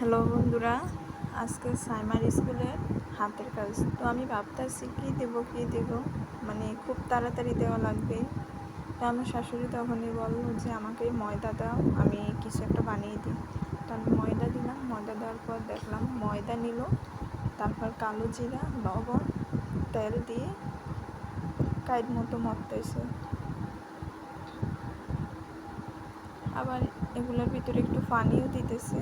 Hello বন্ধুরা, আজকে সাইমার স্কুলের হাতের কাজ। তো আমি ভাবতেছি কী দেবো, মানে খুব তাড়াতাড়ি দেওয়া লাগবে। তো আমার শাশুড়ি তখনই বলল যে আমাকে ময়দা দাও, আমি কিছু একটা বানিয়ে দিই। তো আমি ময়দা দিলাম, ময়দা দেওয়ার পর দেখলাম ময়দা নিল, তারপর কালো জিরা, লবণ, তেল দিয়ে কাইড মতো মরতেছে। আবার এগুলোর ভিতরে একটু পানিও দিতেছে।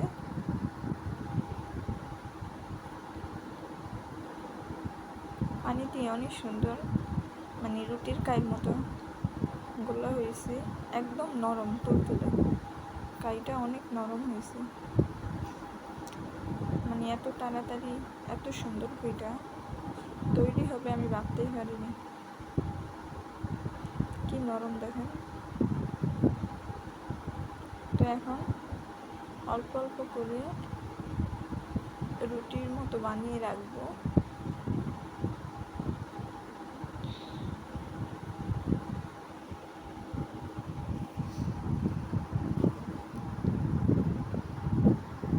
পানি দিয়ে অনেক সুন্দর, মানে রুটির কাইয়ের মতো গোলা হয়েছে, একদম নরম তুলতুলে। কাইটা অনেক নরম হয়েছে, মানে এত তাড়াতাড়ি এত সুন্দর পিঠা তৈরি হবে আমি ভাবতেই পারিনি। কি নরম দেখেন। তো এখন অল্প অল্প করে রুটির মতো বানিয়ে রাখবো।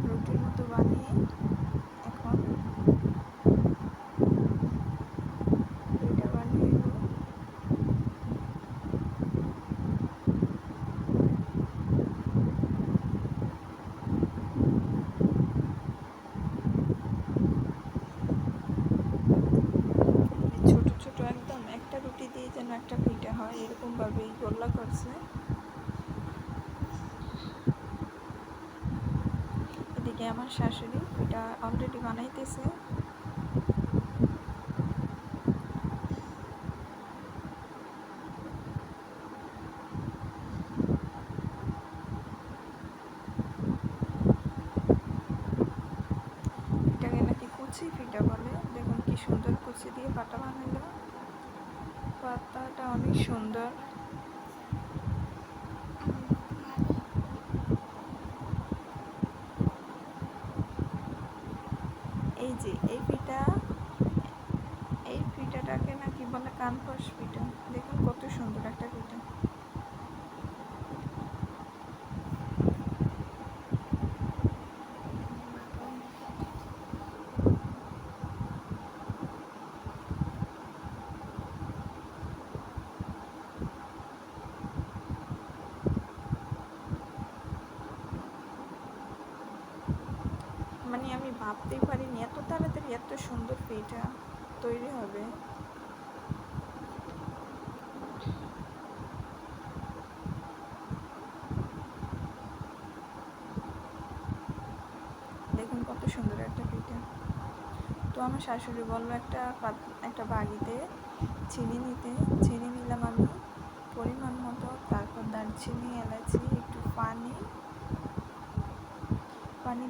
রুটির মতো বানিয়ে এখন পিঠা বানিয়ে নেব। ছোট ছোট একদম একটা রুটি দিয়ে যেন একটা পিঠা হয় এরকমভাবেই গোল্লা করছে। এদিকে আমার শাশুড়ি পিঠা অলরেডি বানাইতেছে। এটাকে নাকি কুচি পিঠা বলে। দেখুন কি সুন্দর কুচি দিয়ে পাটা বানাইলো। পাতাটা অনেক সুন্দর। এই যে এই পিঠাটাকে নাকি বলে কানফস পিঠা। দেখুন কত সুন্দর একটা পিঠা। মানে আমি ভাবতেই পারিনি এত তাড়াতাড়ি এত সুন্দর পিঠা তৈরি হবে। দেখুন কত সুন্দর একটা পিঠা। তো আমার শাশুড়ি বললো একটা বাড়িতে চিনি নিতে। চিনি নিলাম আমি পরিমাণ মতো, তারপর দারচিনি, এলাচি, একটু পানি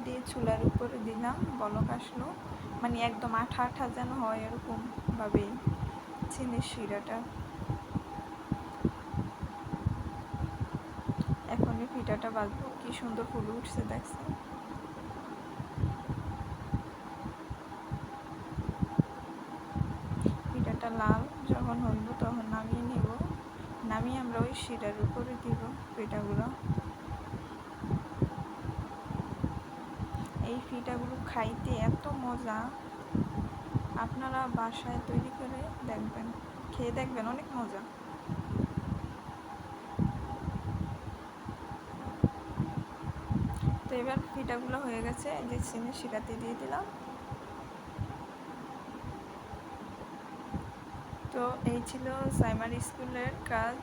দিয়ে চুলার উপরে দিলাম, বলক আসলো, মানে একদম আঠা আঠা যেন হয় এরকমভাবেই চিনির শিরাটা। এখন এই পিঠাটা বাজবো। কি সুন্দর ফুলে উঠছে দেখছেন। পিঠাটা লাল যখন হইব তখন নামিয়ে নিব। নামিয়ে আমরা ওই শিরার উপরে দিব পিঠাগুলো। এই পিঠাগুলো খাইতে এত মজা, আপনারা বাসায় তৈরি করে দেখবেন, খেয়ে দেখবেন, অনেক মজা। তো এবার পিঠাগুলো হয়ে গেছে, যে চিনি শিরাতে দিয়ে দিলাম। তো এই ছিল সাইমার স্কুলের কাজ।